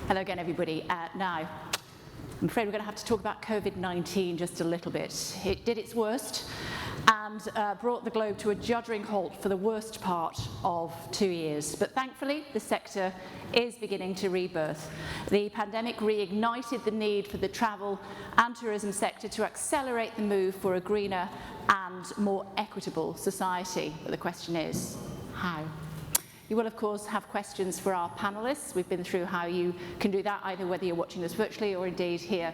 Hello again, everybody. Now, I'm afraid we're going to have to talk about COVID-19 just a little bit. It did its worst and brought the globe to a juddering halt for the worst part of 2 years. But thankfully, the sector is beginning to rebirth. The pandemic reignited the need for the travel and tourism sector to accelerate the move for a greener and more equitable society. But the question is, how? You will, of course, have questions for our panellists. We've been through how you can do that, either whether you're watching us virtually or indeed here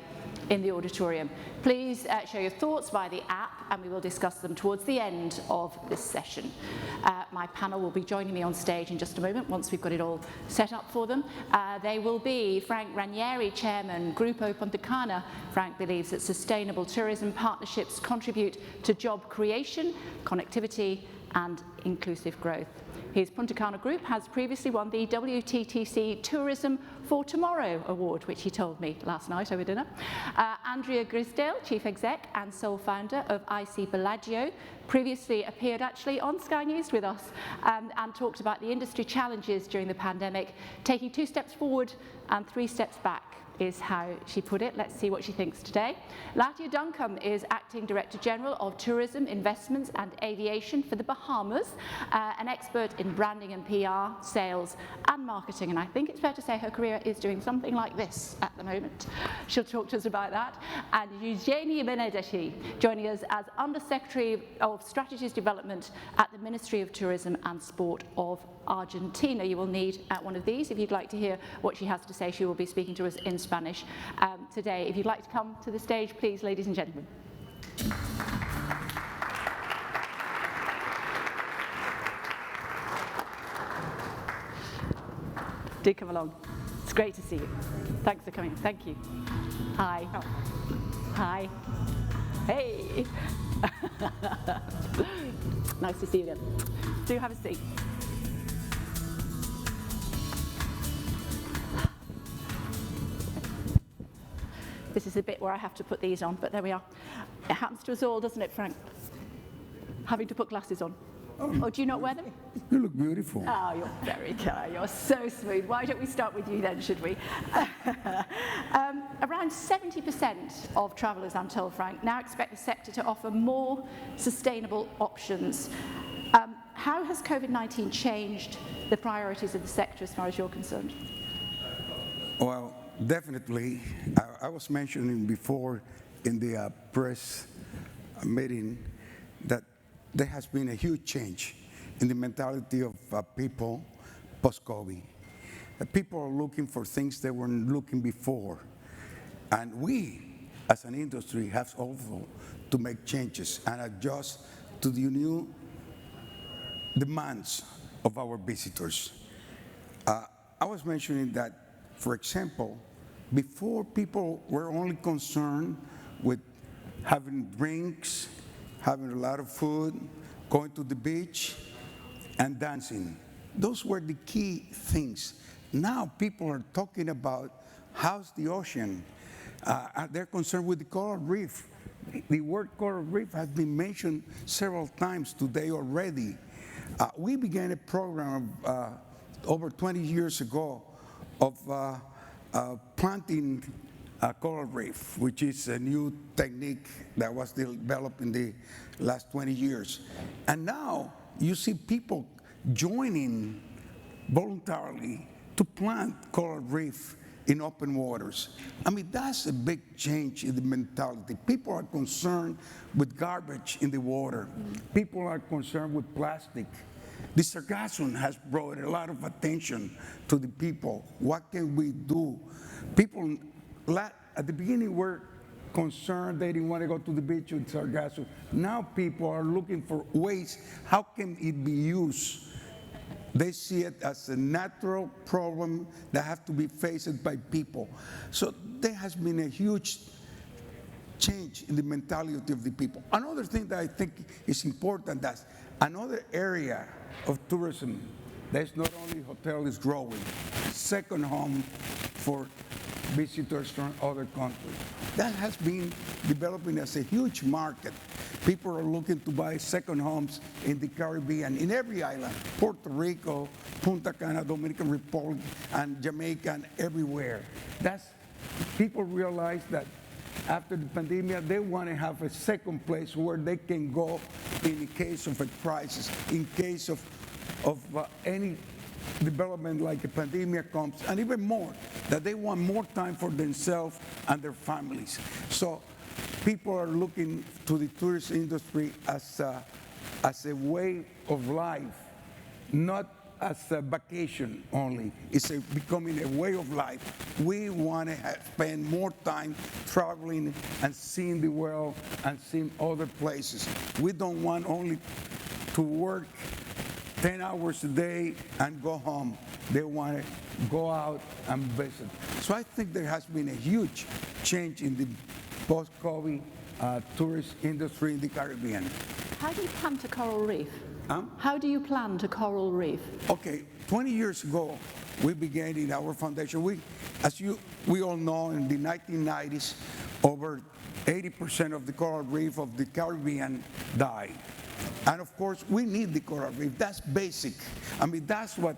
in the auditorium. Please share your thoughts via the app, and we will discuss them towards the end of this session. My panel will be joining me on stage in just a moment, once we've got it all set up for them. They will be Frank Ranieri, Chairman, Gruppo Punta Cana. Frank believes that sustainable tourism partnerships contribute to job creation, connectivity, and inclusive growth. His Punta Cana group has previously won the WTTC Tourism for Tomorrow Award, which he told me last night over dinner. Andrea Grisdale, Chief Exec and sole founder of IC Bellagio, previously appeared actually on Sky News with us and talked about the industry challenges during the pandemic, taking 2 steps forward and 3 steps back, is how she put it. Let's see what she thinks today. Latia Duncombe is Acting Director General of Tourism, Investments and Aviation for the Bahamas, an expert in branding and PR, sales and marketing, and I think it's fair to say her career is doing something like this at the moment. She'll talk to us about that. And Eugenia Benedetti, joining us as Undersecretary of Strategies Development at the Ministry of Tourism and Sport of Argentina. You will need one of these if you'd like to hear what she has to say. She will be speaking to us in Spanish today. If you'd like to come to the stage, please, ladies and gentlemen. Do come along. It's great to see you. Thanks for coming. Thank you. Hi. Oh. Hi. Hey. Nice to see you again. Do have a seat. This is the bit where I have to put these on, but there we are. It happens to us all, doesn't it, Frank? Having to put glasses on. Oh, do you not wear them? You look beautiful. Oh, you're very kind. You're so smooth. Why don't we start with you then, should we? Around 70% of travellers, I'm told, Frank, now expect the sector to offer more sustainable options. How has COVID-19 changed the priorities of the sector as far as you're concerned? Well, definitely. I was mentioning before in the press meeting that there has been a huge change in the mentality of people post-COVID. People are looking for things they weren't looking before. And we, as an industry, have also to make changes and adjust to the new demands of our visitors. I was mentioning that, for example, before people were only concerned with having drinks, having a lot of food, going to the beach, and dancing. Those were the key things. Now people are talking about how's the ocean. They're concerned with the coral reef. The word coral reef has been mentioned several times today already. We began a program over 20 years ago of planting coral reef, which is a new technique that was developed in the last 20 years. And now you see people joining voluntarily to plant coral reef in open waters. I mean, that's a big change in the mentality. People are concerned with garbage in the water. People are concerned with plastic. The sargassum has brought a lot of attention to the people. What can we do? People at the beginning were concerned, they didn't want to go to the beach with sargassum. Now people are looking for ways, how can it be used? They see it as a natural problem that has to be faced by people. So there has been a huge change in the mentality of the people. Another thing that I think is important, that's another area of tourism that's not only hotel is growing, second home for visitors from other countries. That has been developing as a huge market. People are looking to buy second homes in the Caribbean, in every island, Puerto Rico, Punta Cana, Dominican Republic, and Jamaica, and everywhere. People realize that after the pandemic, they want to have a second place where they can go in case of a crisis, in case of any development like a pandemic comes, and even more, that they want more time for themselves and their families. So people are looking to the tourist industry as a way of life, not as a vacation only. It's becoming a way of life. We want to spend more time traveling and seeing the world and seeing other places. We don't want only to work 10 hours a day and go home. They want to go out and visit. So I think there has been a huge change in the post-COVID tourist industry in the Caribbean. How do you plan to coral reef? How do you plan to coral reef? Okay, 20 years ago, we began in our foundation. We all know, in the 1990s, over 80% of the coral reef of the Caribbean died. And of course, we need the coral reef. That's basic. I mean, that's what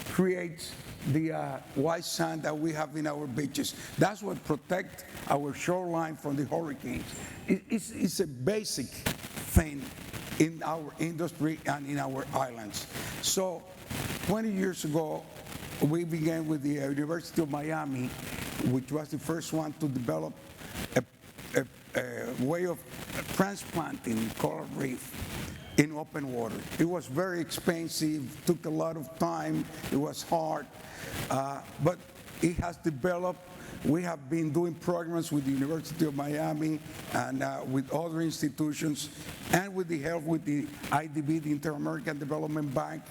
creates the white sand that we have in our beaches. That's what protects our shoreline from the hurricanes. It's a basic thing in our industry and in our islands. So 20 years ago, we began with the University of Miami, which was the first one to develop a way of transplanting coral reef in open water. It was very expensive, took a lot of time, it was hard, but it has developed. We have been doing programs with the University of Miami and with other institutions, and with the help with the IDB, the Inter-American Development Bank,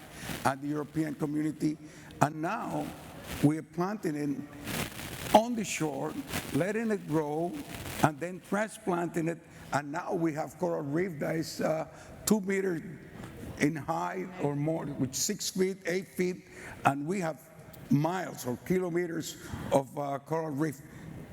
and the European Community. And now we are planting it on the shore, letting it grow, and then transplanting it. And now we have coral reef that is 2 meters in height or more, with 6 feet, 8 feet, and we have miles or kilometers of coral reef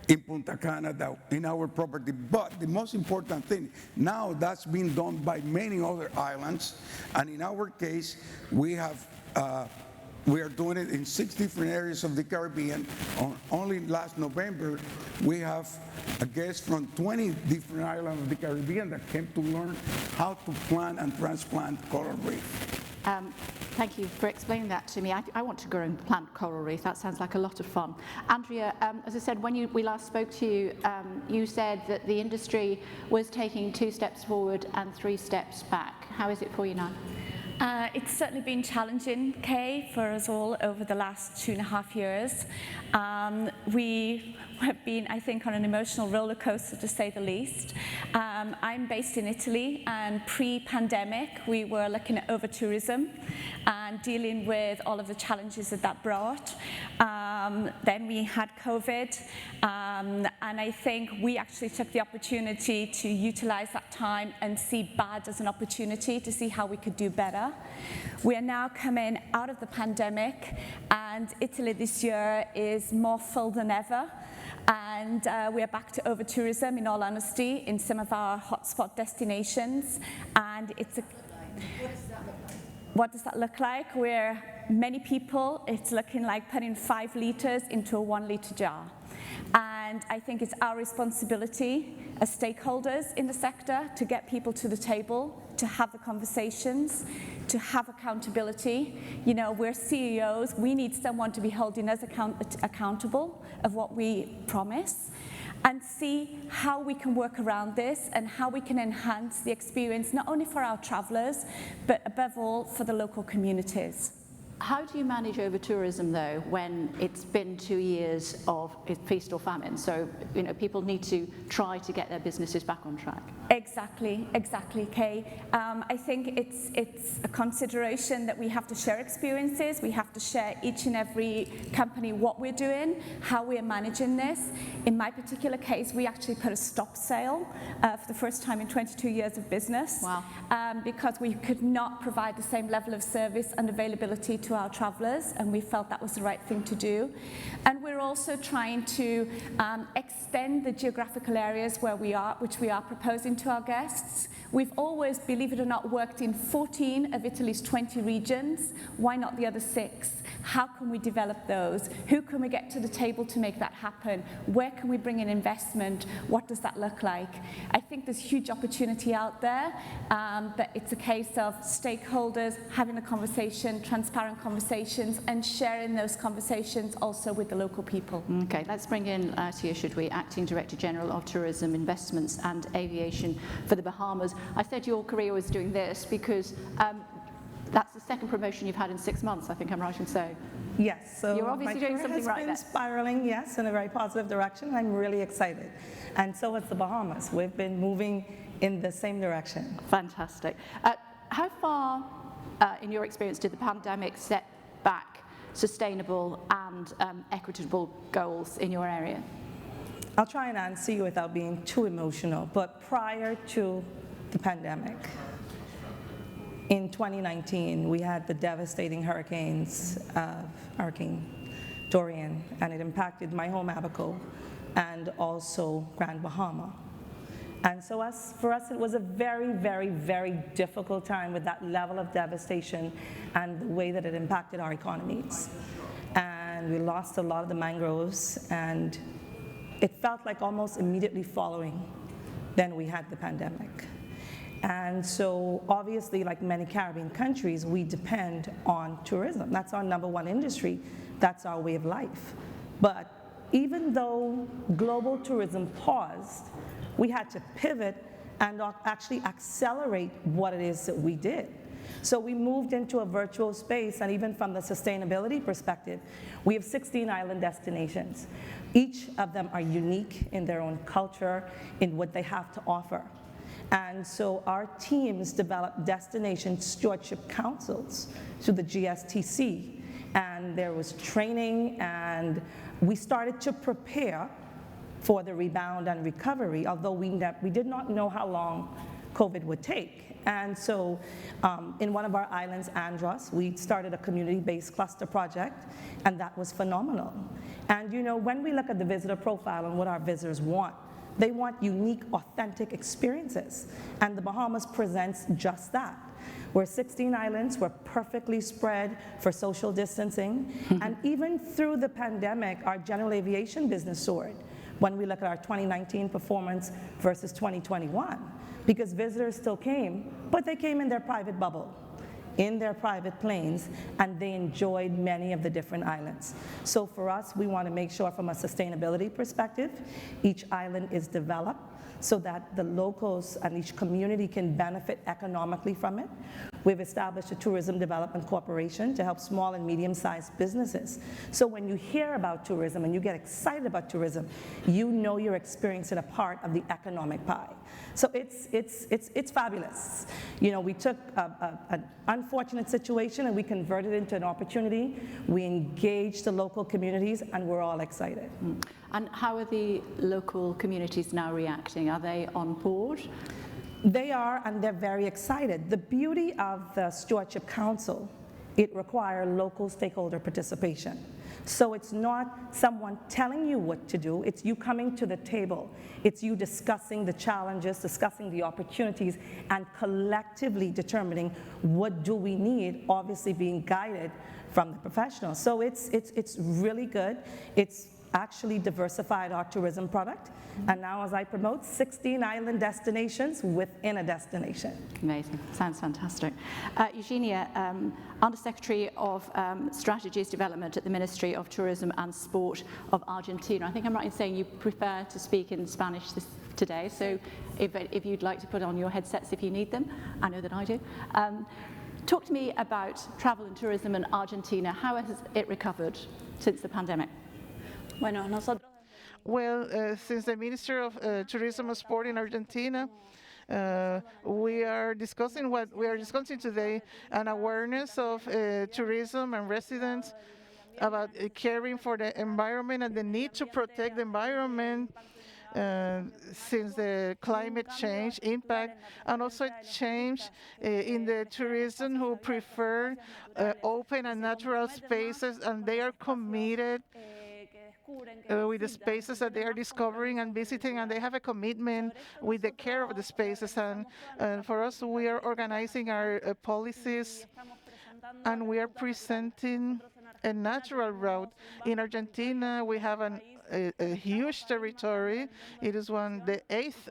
in Punta Cana in our property. But the most important thing, now that's been done by many other islands, and in our case, we are doing it in 6 different areas of the Caribbean. Only last November, we have a guest from 20 different islands of the Caribbean that came to learn how to plant and transplant coral reef. Thank you for explaining that to me. I want to grow and plant coral reef. That sounds like a lot of fun. Andrea, as I said, when we last spoke to you, you said that the industry was taking 2 steps forward and 3 steps back. How is it for you now? It's certainly been challenging, Kay, for us all over the last 2.5 years. We have been, I think, on an emotional roller coaster, to say the least. I'm based in Italy, and pre-pandemic, we were looking at over-tourism and dealing with all of the challenges that brought. Then we had COVID, and I think we actually took the opportunity to utilize that time and see bad as an opportunity to see how we could do better. We are now coming out of the pandemic, and Italy this year is more full than ever. And we are back to over-tourism, in all honesty, in some of our hotspot destinations. And it's what does that look like? Where many people, it's looking like putting 5 liters into a 1 liter jar. And I think it's our responsibility as stakeholders in the sector to get people to the table, to have the conversations, to have accountability. You know, we're CEOs, we need someone to be holding us accountable of what we promise, and see how we can work around this and how we can enhance the experience, not only for our travelers, but above all for the local communities. How do you manage over-tourism, though, when it's been 2 years of feast or famine? So, you know, people need to try to get their businesses back on track. Exactly, Kay. I think it's a consideration that we have to share experiences. We have to share, each and every company, what we're doing, how we're managing this. In my particular case, we actually put a stop sale for the first time in 22 years of business. Wow. Because we could not provide the same level of service and availability to our travelers, and we felt that was the right thing to do. And we're also trying to extend the geographical areas which we are proposing to our guests. We've always, believe it or not, worked in 14 of Italy's 20 regions. Why not the other 6? How can we develop those? Who can we get to the table to make that happen? Where can we bring in investment? What does that look like? I think there's huge opportunity out there, but it's a case of stakeholders having a conversation, transparent conversations, and sharing those conversations also with the local people. Okay, let's bring in Tia, should we, Acting Director General of Tourism, Investments and Aviation for the Bahamas. I said your career was doing this because that's the second promotion you've had in 6 months, I think I'm right in saying. Yes, so You're obviously doing something right there. has been spiraling, yes, in a very positive direction, and I'm really excited. And so is the Bahamas. We've been moving in the same direction. Fantastic. How far, in your experience, did the pandemic set back sustainable and equitable goals in your area? I'll try and answer you without being too emotional, but prior to the pandemic, in 2019, we had the devastating hurricanes of Hurricane Dorian, and it impacted my home Abaco and also Grand Bahama. And so for us, it was a very, very, very difficult time with that level of devastation and the way that it impacted our economies. And we lost a lot of the mangroves, and it felt like almost immediately following, then we had the pandemic. And so obviously, like many Caribbean countries, we depend on tourism. That's our #1 industry. That's our way of life. But even though global tourism paused, we had to pivot and actually accelerate what it is that we did. So we moved into a virtual space, and even from the sustainability perspective, we have 16 island destinations. Each of them are unique in their own culture, in what they have to offer. And so our teams developed destination stewardship councils through the GSTC, and there was training, and we started to prepare for the rebound and recovery, although we did not know how long COVID would take. And so in one of our islands, Andros, we started a community-based cluster project, and that was phenomenal. And you know, when we look at the visitor profile and what our visitors want, they want unique, authentic experiences, and the Bahamas presents just that. We're 16 islands, we're perfectly spread for social distancing, and even through the pandemic, our general aviation business soared when we look at our 2019 performance versus 2021, because visitors still came, but they came in their private bubble, in their private planes, and they enjoyed many of the different islands. So for us, we want to make sure from a sustainability perspective, each island is developed so that the locals and each community can benefit economically from it. We've established a tourism development corporation to help small and medium-sized businesses. So when you hear about tourism and you get excited about tourism, you know you're experiencing a part of the economic pie. So it's fabulous. You know, we took an unfortunate situation and we converted it into an opportunity. We engaged the local communities, and we're all excited. And how are the local communities now reacting? Are they on board? They are, and they're very excited. The beauty of the Stewardship Council, it requires local stakeholder participation. So it's not someone telling you what to do, it's you coming to the table. It's you discussing the challenges, discussing the opportunities, and collectively determining what do we need, obviously being guided from the professionals. So it's really good. It's actually diversified our tourism product. And now, as I promote, 16 island destinations within a destination. Amazing. Sounds fantastic. Eugenia, Undersecretary of Strategies Development at the Ministry of Tourism and Sport of Argentina. I think I'm right in saying you prefer to speak in Spanish today, so if you'd like to put on your headsets if you need them, I know that I do. Talk to me about travel and tourism in Argentina. How has it recovered since the pandemic? Well, since the Minister of Tourism and Sport in Argentina, we are discussing what we are discussing today, an awareness of tourism and residents about caring for the environment and the need to protect the environment. since the climate change impact, and also change in the tourism who prefer open and natural spaces, and they are committed with the spaces that they are discovering and visiting, and they have a commitment with the care of the spaces. And for us, we are organizing our policies, and we are presenting a natural route. In Argentina, we have a huge territory. It is the eighth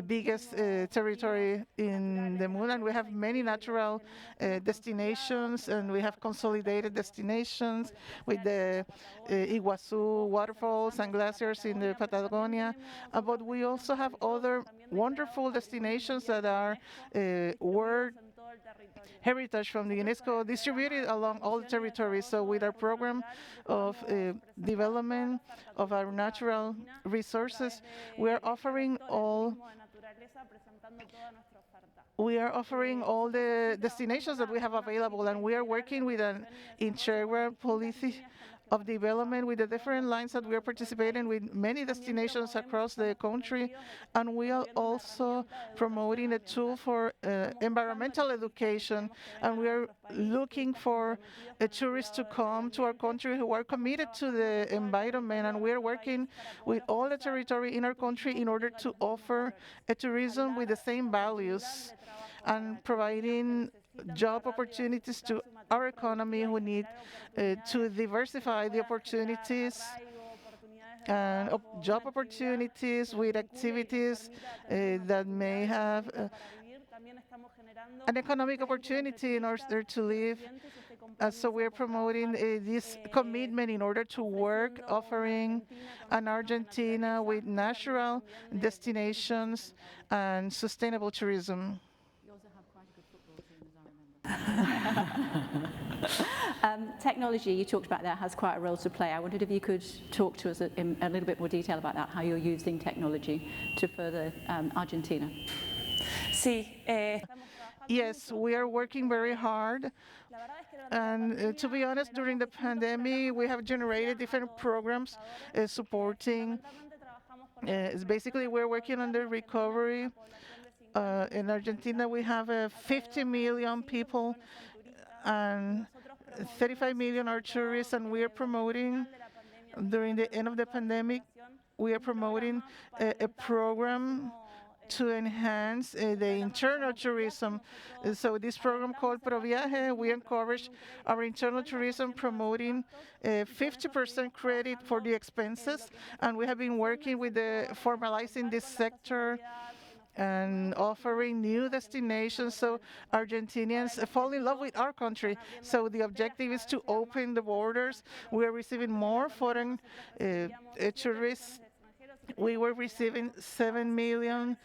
biggest territory in the moon, and we have many natural destinations, and we have consolidated destinations with the Iguazu waterfalls and glaciers in the Patagonia. But we also have other wonderful destinations that are World Heritage from the UNESCO, distributed along all the territories. So with our program of development of our natural resources, we are offering all the destinations that we have available, and we are working with an integral policy of development with the different lines that we are participating with many destinations across the country. And we are also promoting a tool for environmental education, and we are looking for tourists to come to our country who are committed to the environment, and we are working with all the territory in our country in order to offer a tourism with the same values and providing job opportunities to our economy. We need to diversify the opportunities and job opportunities with activities that may have an economic opportunity in order to live. So we're promoting this commitment in order to work, offering an Argentina with natural destinations and sustainable tourism. Technology, you talked about that, has quite a role to play. I wondered if you could talk to us in a little bit more detail about that, how you're using technology to further Argentina. Yes, we are working very hard. And to be honest, during the pandemic, we have generated different programs supporting. Basically, we're working on the recovery. In Argentina, we have 50 million people, and 35 million are tourists, and we are promoting, during the end of the pandemic, we are promoting a program to enhance the internal tourism. So this program called ProViaje, we encourage our internal tourism, promoting 50% credit for the expenses, and we have been working with formalizing this sector and offering new destinations so Argentinians fall in love with our country. So the objective is to open the borders. We are receiving more foreign tourists. We were receiving 7 million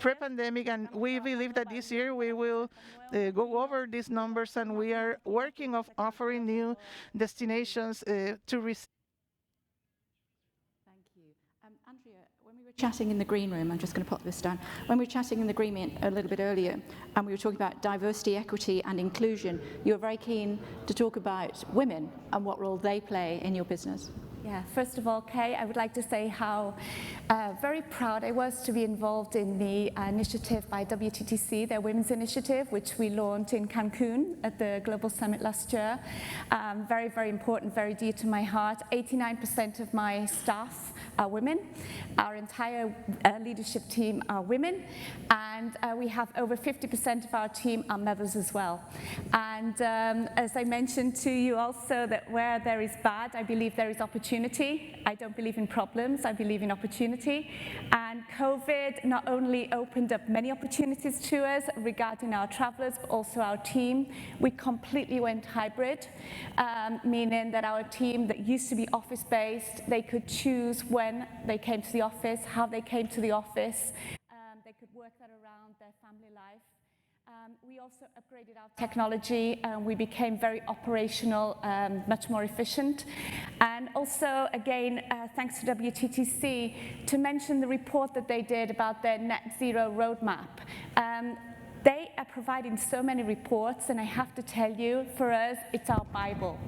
pre-pandemic, and we believe that this year we will go over these numbers, and we are working of offering new destinations to receive. Andrea, when we were chatting in the green room, I'm just going to pop this down. When we were chatting in the green room a little bit earlier, and we were talking about diversity, equity, and inclusion, you were very keen to talk about women and what role they play in your business. Yeah, first of all, Kay, I would like to say how very proud I was to be involved in the initiative by WTTC, their Women's Initiative, which we launched in Cancun at the Global Summit last year. Very, very important, very dear to my heart. 89% of my staff are women. Our entire leadership team are women, and we have over 50% of our team are mothers as well. And as I mentioned to you also, that where there is bad, I believe there is opportunity. I don't believe in problems, I believe in opportunity. And COVID not only opened up many opportunities to us regarding our travelers, but also our team. We completely went hybrid, meaning that our team that used to be office-based, they could choose when they came to the office, how they came to the office. They could work that around their family life. We also upgraded our technology, and we became very operational, much more efficient. And also, again, thanks to WTTC, to mention the report that they did about their net zero roadmap. They are providing so many reports, and I have to tell you, for us, it's our Bible.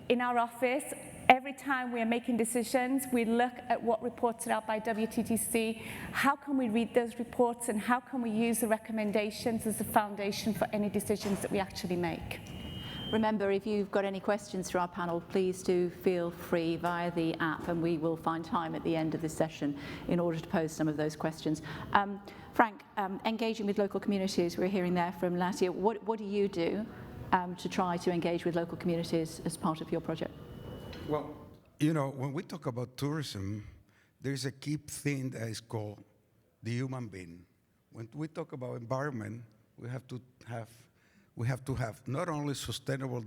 In our office, every time we are making decisions, we look at what reports are out by WTTC, how can we read those reports, and how can we use the recommendations as the foundation for any decisions that we actually make. Remember, if you've got any questions for our panel, please do feel free via the app, and we will find time at the end of this session in order to pose some of those questions. Frank, engaging with local communities, we're hearing there from Latia. What do you do to try to engage with local communities as part of your project? Well, you know, when we talk about tourism, there's a key thing that is called the human being. When we talk about environment, we have to have not only sustainable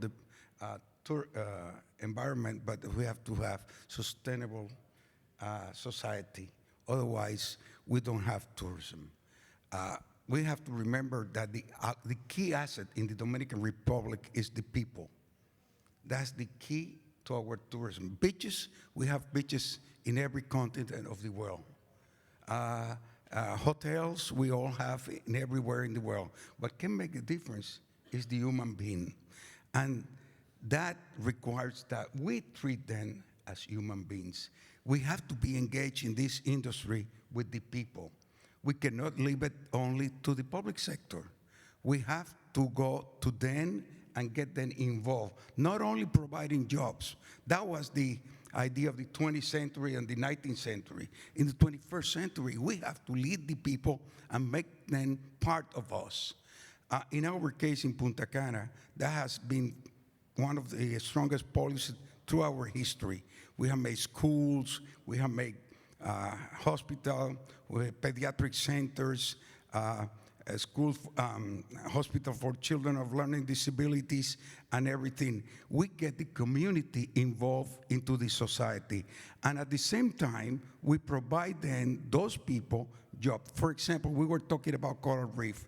environment, but we have to have sustainable society. Otherwise, we don't have tourism. We have to remember that the key asset in the Dominican Republic is the people. That's the key to our tourism. Beaches, we have beaches in every continent of the world. Hotels, we all have in everywhere in the world. What can make a difference is the human being. And that requires that we treat them as human beings. We have to be engaged in this industry with the people. We cannot leave it only to the public sector. We have to go to them and get them involved, not only providing jobs. That was the idea of the 20th century and the 19th century. In the 21st century, we have to lead the people and make them part of us. In our case in Punta Cana, that has been one of the strongest policies through our history. We have made schools, we have made hospitals, pediatric centers, schools, hospital for children of learning disabilities, and everything. We get the community involved into the society. And at the same time, we provide then those people jobs. For example, we were talking about coral reef.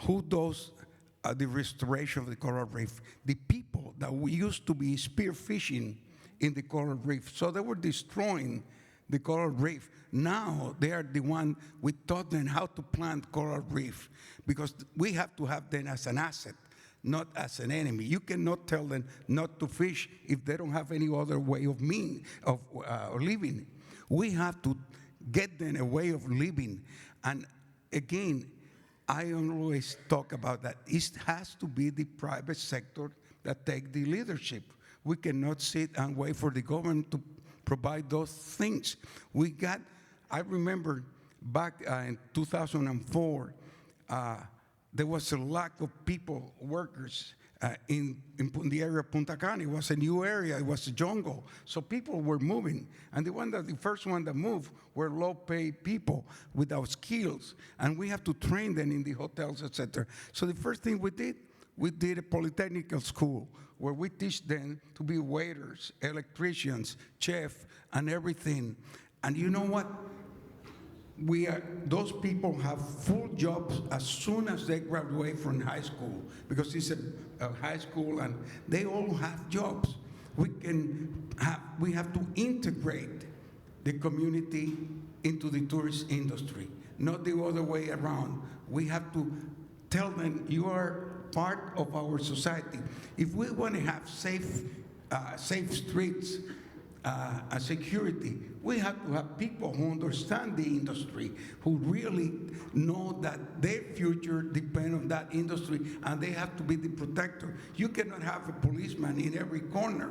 Who does the restoration of the coral reef? The people that we used to be spearfishing in the coral reef. So they were destroying the coral reef. Now they are the one, we taught them how to plant coral reef, because we have to have them as an asset, not as an enemy. You cannot tell them not to fish if they don't have any other way of living. We have to get them a way of living. And again, I always talk about that. It has to be the private sector that take the leadership. We cannot sit and wait for the government to provide those things. I remember back in 2004, there was a lack of people, workers, in the area of Punta Cana. It was a new area, it was a jungle. So people were moving. And the first one that moved were low-paid people without skills. And we have to train them in the hotels, etc. So the first thing we did a polytechnical school where we teach them to be waiters, electricians, chefs, and everything. And you know what? Those people have full jobs as soon as they graduate from high school, because it's a high school and they all have jobs. We have to integrate the community into the tourist industry, not the other way around. We have to tell them, you are part of our society. If we want to have safe streets, security, we have to have people who understand the industry, who really know that their future depends on that industry, and they have to be the protector. You cannot have a policeman in every corner,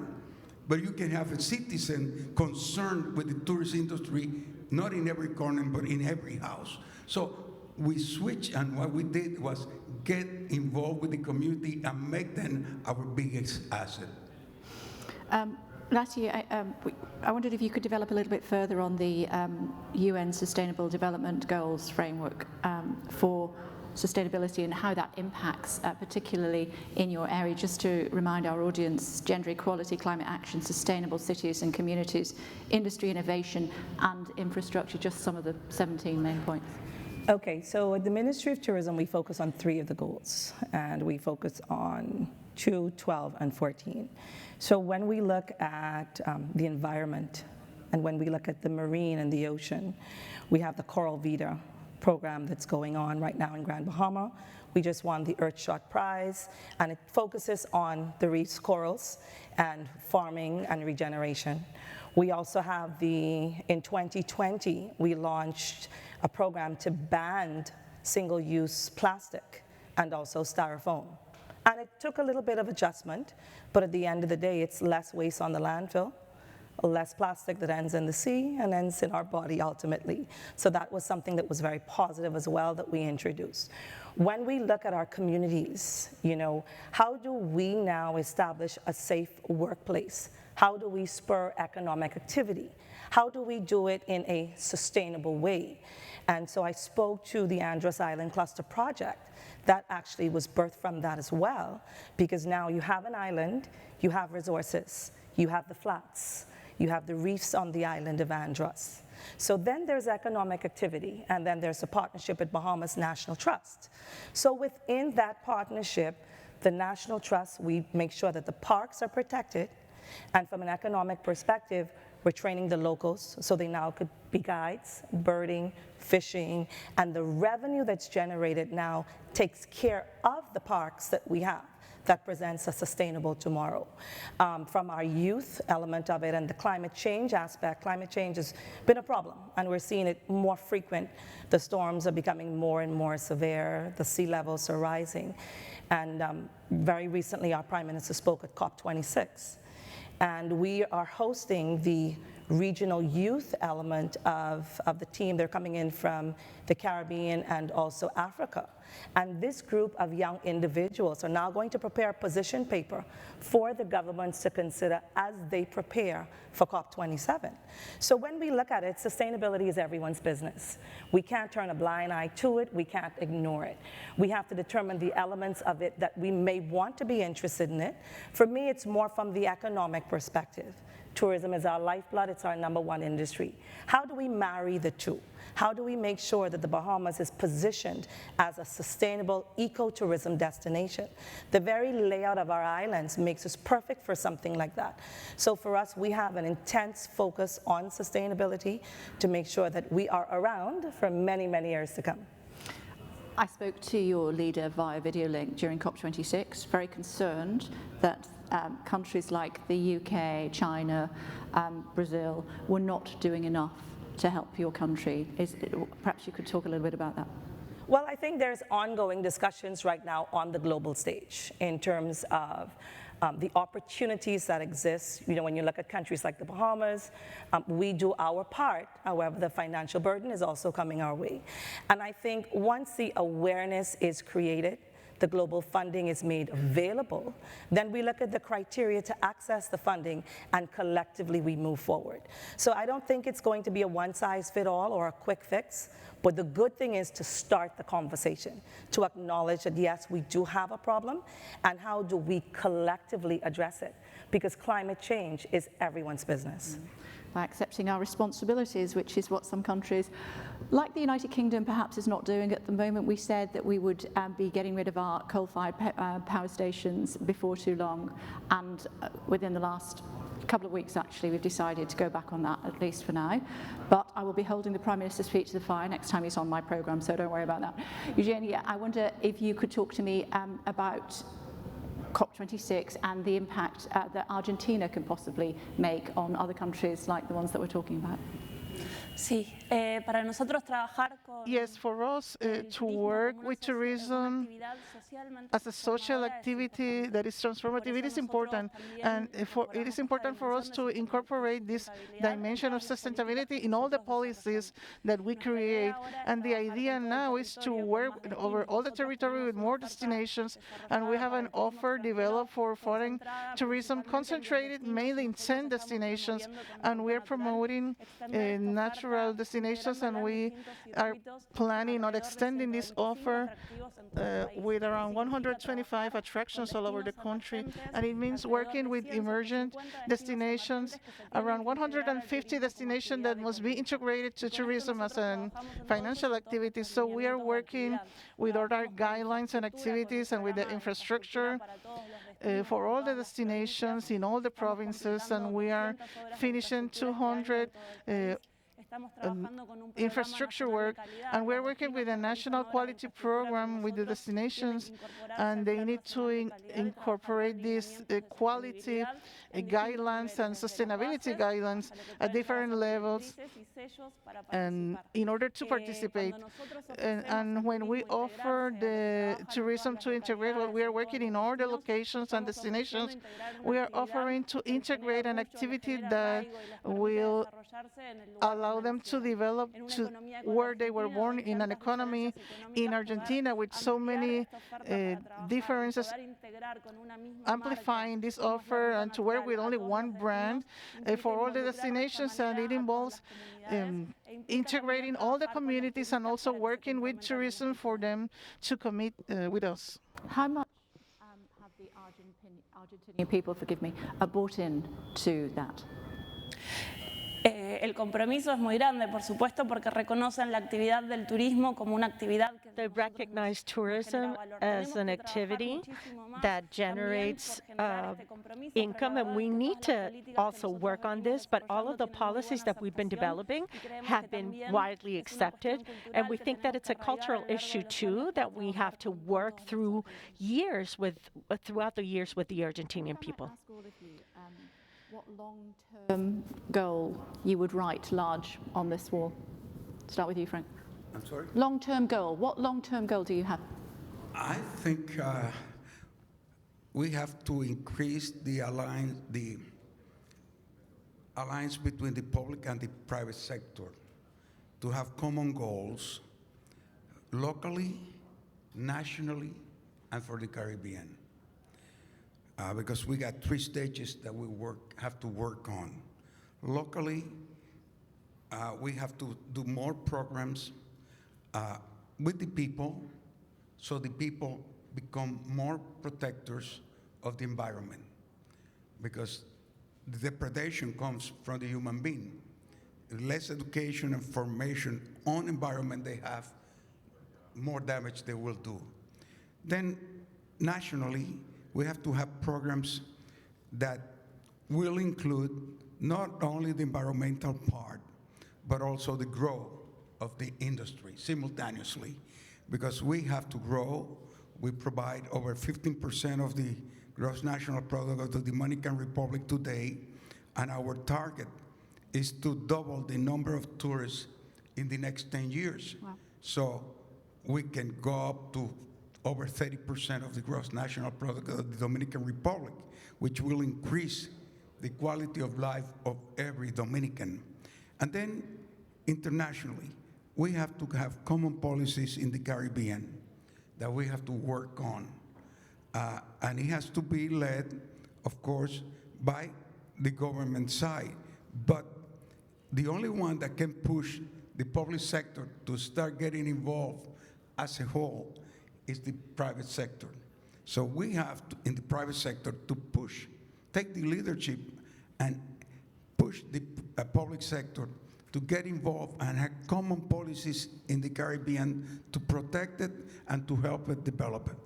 but you can have a citizen concerned with the tourist industry, not in every corner, but in every house. So we switched, and what we did was get involved with the community and make them our biggest asset. Lati, I wondered if you could develop a little bit further on the UN Sustainable Development Goals framework for sustainability and how that impacts, particularly in your area. Just to remind our audience, gender equality, climate action, sustainable cities and communities, industry innovation, and infrastructure, just some of the 17 main points. Okay, so at the Ministry of Tourism, we focus on 3 of the goals, and we focus on 2, 12, and 14. So when we look at the environment, and when we look at the marine and the ocean, we have the Coral Vita program that's going on right now in Grand Bahama. We just won the Earthshot Prize, and it focuses on the reef's corals and farming and regeneration. We also have in 2020, we launched a program to ban single-use plastic and also styrofoam. And it took a little bit of adjustment, but at the end of the day, it's less waste on the landfill, less plastic that ends in the sea and ends in our body ultimately. So that was something that was very positive as well that we introduced. When we look at our communities, how do we now establish a safe workplace? How do we spur economic activity? How do we do it in a sustainable way? And so I spoke to the Andros Island Cluster Project. That actually was birthed from that as well, because now you have an island, you have resources, you have the flats, you have the reefs on the island of Andros. So then there's economic activity, and then there's a partnership with Bahamas National Trust. So within that partnership, the National Trust, we make sure that the parks are protected, and from an economic perspective, we're training the locals so they now could be guides, birding, fishing, and the revenue that's generated now takes care of the parks that we have that presents a sustainable tomorrow. From our youth element of it and the climate change aspect, climate change has been a problem, and we're seeing it more frequent. The storms are becoming more and more severe, the sea levels are rising, and very recently our Prime Minister spoke at COP26. And we are hosting the regional youth element of the team. They're coming in from the Caribbean and also Africa. And this group of young individuals are now going to prepare a position paper for the governments to consider as they prepare for COP27. So when we look at it, sustainability is everyone's business. We can't turn a blind eye to it. We can't ignore it. We have to determine the elements of it that we may want to be interested in it. For me, it's more from the economic perspective. Tourism is our lifeblood, it's our #1 industry. How do we marry the two? How do we make sure that the Bahamas is positioned as a sustainable ecotourism destination? The very layout of our islands makes us perfect for something like that. So for us, we have an intense focus on sustainability to make sure that we are around for many, many years to come. I spoke to your leader via video link during COP26, very concerned that countries like the UK, China, Brazil were not doing enough to help your country. Perhaps you could talk a little bit about that. Well, I think there's ongoing discussions right now on the global stage in terms of the opportunities that exist. When you look at countries like the Bahamas, we do our part. However, the financial burden is also coming our way. And I think once the awareness is created, the global funding is made available, then we look at the criteria to access the funding, and collectively we move forward. So I don't think it's going to be a one-size-fits-all or a quick fix, but the good thing is to start the conversation, to acknowledge that yes, we do have a problem, and how do we collectively address it? Because climate change is everyone's business. By accepting our responsibilities, which is what some countries, like the United Kingdom, perhaps is not doing at the moment. We said that we would be getting rid of our coal-fired power stations before too long, and within the last couple of weeks, actually, we've decided to go back on that, at least for now. But I will be holding the Prime Minister's feet to the fire next time he's on my programme, so don't worry about that. Eugenia, I wonder if you could talk to me about COP26 and the impact that Argentina can possibly make on other countries like the ones that we're talking about. Sí, para nosotros trabajar con Yes, for us to work with tourism as a social activity that is transformative, it is important, and it is important for us to incorporate this dimension of sustainability in all the policies that we create. And the idea now is to work over all the territory with more destinations, and we have an offer developed for foreign tourism concentrated mainly in 10 destinations, and we are promoting natural destinations, and we are planning on extending this offer with around 125 attractions all over the country, and it means working with emergent destinations, around 150 destinations that must be integrated to tourism as a financial activity. So we are working with all our guidelines and activities and with the infrastructure for all the destinations in all the provinces, and we are finishing 200 infrastructure work, and we're working with a national quality program with the destinations, and they need to incorporate these quality guidelines and sustainability guidelines at different levels, and in order to participate. And when we offer the tourism to integrate, well, we are working in all the locations and destinations. We are offering to integrate an activity that will allow them to develop to where they were born, in an economy in Argentina with so many differences, amplifying this offer and to work with only one brand for all the destinations. And it involves integrating all the communities and also working with tourism for them to commit with us. How much have the Argentinian people, forgive me, bought in to that? El compromiso es muy grande, por supuesto, porque reconocen la actividad del turismo como una actividad que They recognize tourism as an activity that generates income, and we need to also work on this, but all of the policies that we've been developing have been widely accepted, and we think that it's a cultural issue too that we have to work through throughout the years with the Argentinian people. What long-term goal you would write large on this wall? Start with you, Frank. I'm sorry? Long-term goal. What long-term goal do you have? I think we have to increase the alliance between the public and the private sector to have common goals locally, nationally, and for the Caribbean. Because we got 3 stages that we have to work on. Locally, we have to do more programs with the people, so the people become more protectors of the environment, because the depredation comes from the human being. Less education and formation on environment they have, more damage they will do. Then nationally, we have to have programs that will include not only the environmental part, but also the growth of the industry simultaneously, because we have to grow. We provide over 15% of the gross national product of the Dominican Republic today, and our target is to double the number of tourists in the next 10 years. Wow. So we can go up to over 30% of the gross national product of the Dominican Republic, which will increase the quality of life of every Dominican. And then internationally, we have to have common policies in the Caribbean that we have to work on. And it has to be led, of course, by the government side. But the only one that can push the public sector to start getting involved as a whole is the private sector. So we have to, in the private sector, to take the leadership and push the public sector to get involved and have common policies in the Caribbean to protect it and to help it develop it.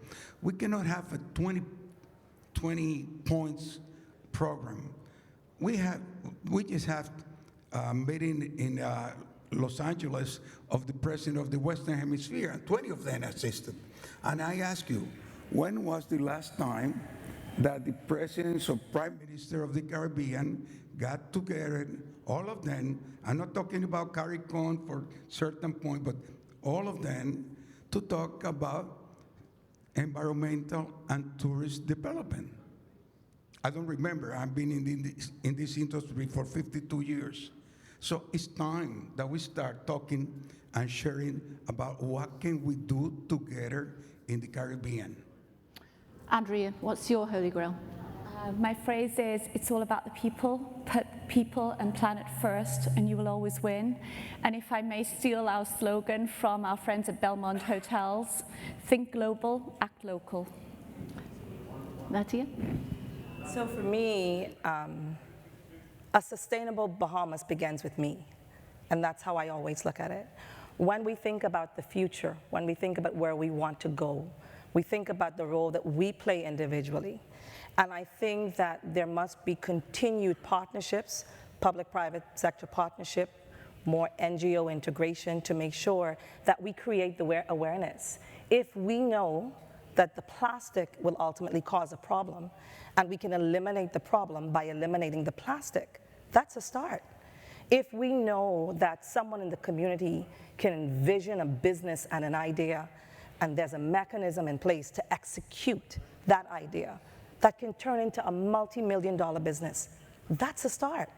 We cannot have a 20 points program. We just have a meeting in Los Angeles of the president of the Western Hemisphere, and 20 of them assisted. And I ask you, when was the last time that the presidents or prime minister of the Caribbean got together, all of them? I'm not talking about CARICOM for certain point, but all of them, to talk about environmental and tourist development. I don't remember. I've been in this industry for 52 years. So it's time that we start talking and sharing about what can we do together in the Caribbean. Andrea, what's your holy grail? My phrase is, it's all about the people. Put people and planet first, and you will always win. And if I may steal our slogan from our friends at Belmont Hotels, think global, act local. Natia? So for me, a sustainable Bahamas begins with me. And that's how I always look at it. When we think about the future, when we think about where we want to go, we think about the role that we play individually. And I think that there must be continued partnerships, public-private sector partnership, more NGO integration to make sure that we create the awareness. If we know that the plastic will ultimately cause a problem, and we can eliminate the problem by eliminating the plastic, that's a start. If we know that someone in the community can envision a business and an idea, and there's a mechanism in place to execute that idea that can turn into a multi-million-dollar business, that's a start.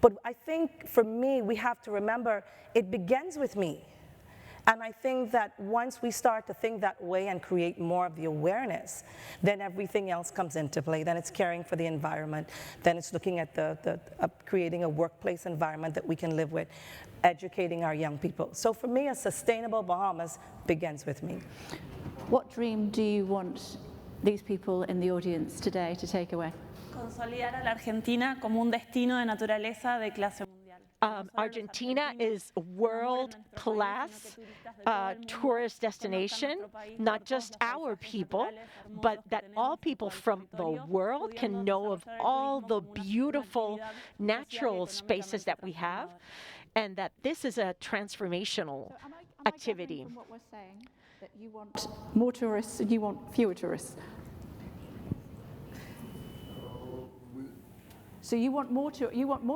But I think for me, we have to remember it begins with me. And I think that once we start to think that way and create more of the awareness, then everything else comes into play. Then it's caring for the environment. Then it's looking at creating a workplace environment that we can live with, educating our young people. So for me, a sustainable Bahamas begins with me. What dream do you want these people in the audience today to take away? Consolidar a la Argentina como un destino de naturaleza de clase mundial. Argentina is world-class tourist destination, not just our people, but that all people from the world can know of all the beautiful natural spaces that we have, and that this is a transformational activity. From what we're saying, that you want more tourists and you want fewer tourists. So you want more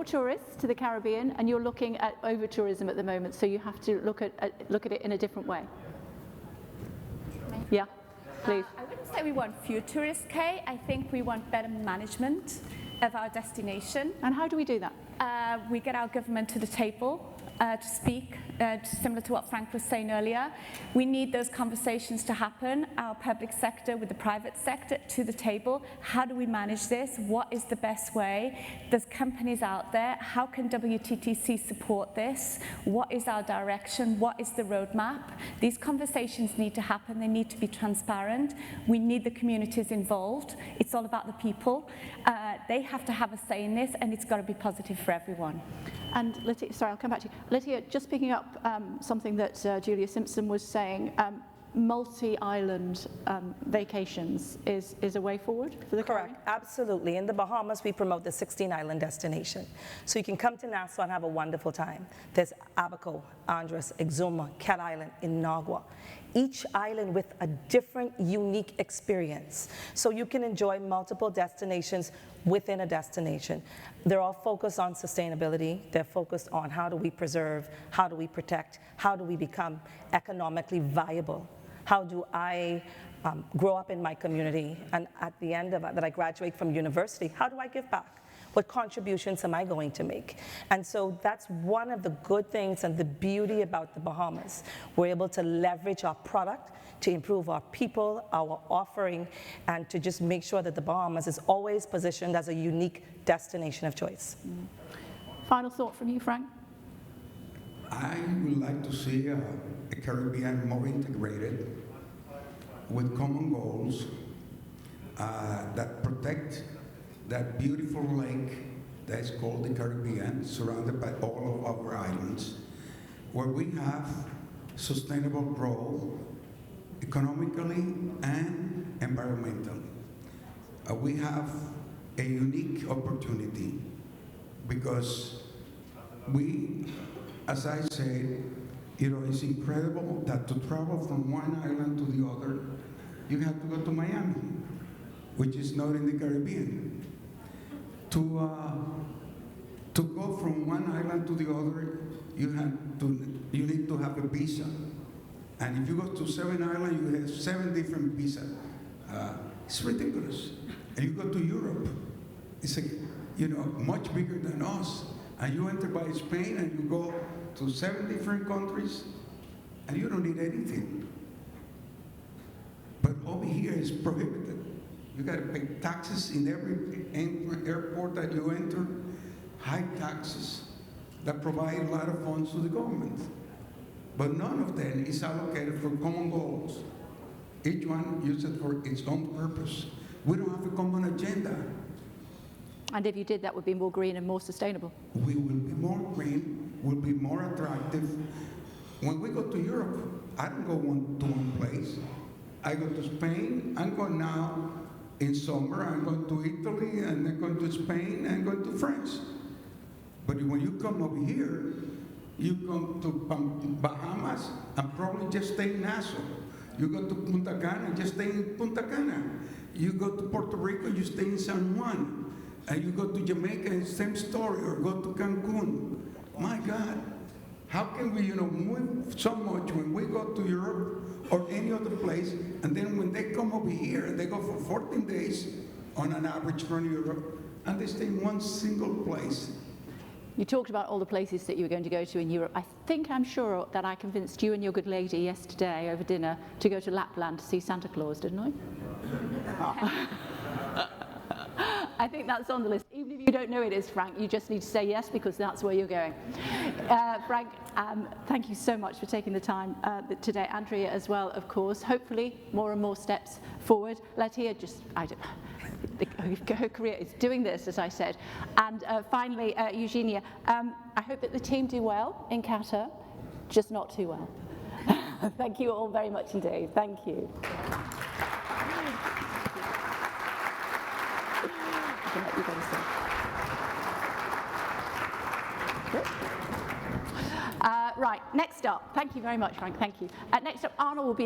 tourists to the Caribbean, and you're looking at over-tourism at the moment, so you have to look at it in a different way. Yeah, please. I wouldn't say we want fewer tourists, Kay. I think we want better management of our destination. And how do we do that? We get our government to the table to speak, similar to what Frank was saying earlier. We need those conversations to happen, our public sector with the private sector to the table. How do we manage this? What is the best way? There's companies out there. How can WTTC support this? What is our direction? What is the roadmap? These conversations need to happen. They need to be transparent. We need the communities involved. It's all about the people. They have to have a say in this, and it's got to be positive for everyone. And Lytia, sorry, I'll come back to you. Lytia, just picking up something that Julia Simpson was saying, multi-island vacations is a way forward for the Caribbean? Correct, absolutely. In the Bahamas, we promote the 16-island destination. So you can come to Nassau and have a wonderful time. There's Abaco, Andros, Exuma, Cat Island, Inagua. Each island with a different, unique experience. So you can enjoy multiple destinations within a destination. They're all focused on sustainability. They're focused on how do we preserve, how do we protect, how do we become economically viable. How do I grow up in my community, and at the end of it, that I graduate from university, how do I give back? What contributions am I going to make? And so that's one of the good things and the beauty about the Bahamas. We're able to leverage our product to improve our people, our offering, and to just make sure that the Bahamas is always positioned as a unique destination of choice. Final thought from you, Frank? I would like to see a Caribbean more integrated with common goals that protect that beautiful lake that is called the Caribbean, surrounded by all of our islands, where we have sustainable growth economically and environmentally. We have a unique opportunity because we, as I said, it's incredible that to travel from one island to the other, you have to go to Miami, which is not in the Caribbean. To go from one island to the other, you need to have a visa. And if you go to 7 islands, you have 7 different visas. It's ridiculous. And you go to Europe, it's much bigger than us. And you enter by Spain and you go to 7 different countries, and you don't need anything. But over here is prohibited. You got to pay taxes in every airport that you enter, high taxes that provide a lot of funds to the government. But none of them is allocated for common goals. Each one uses it for its own purpose. We don't have a common agenda. And if you did, that would be more green and more sustainable. We will be more green, will be more attractive. When we go to Europe, I don't go to one place. I go to Spain. I'm going now in summer. I'm going to Italy, and I'm going to Spain, and I'm going to France. But when you come over here, You go to Bahamas and probably just stay in Nassau. You go to Punta Cana, just stay in Punta Cana. You go to Puerto Rico, you stay in San Juan. And you go to Jamaica, same story, or go to Cancun. My God, how can we, move so much when we go to Europe or any other place, and then when they come over here, and they go for 14 days on an average from Europe, and they stay in one single place. You talked about all the places that you were going to go to in Europe. I'm sure that I convinced you and your good lady yesterday over dinner to go to Lapland to see Santa Claus, didn't I? I think that's on the list. Even if you don't know it is, Frank, you just need to say yes because that's where you're going. Frank, thank you so much for taking the time today. Andrea as well, of course. Hopefully, more and more steps forward. Latia, her career is doing this, as I said. And finally, Eugenia, I hope that the team do well in Qatar, just not too well. Thank you all very much indeed. Thank you. I can let you go to sleep. Right, next up, thank you very much, Frank, thank you. Next up, Arnold will be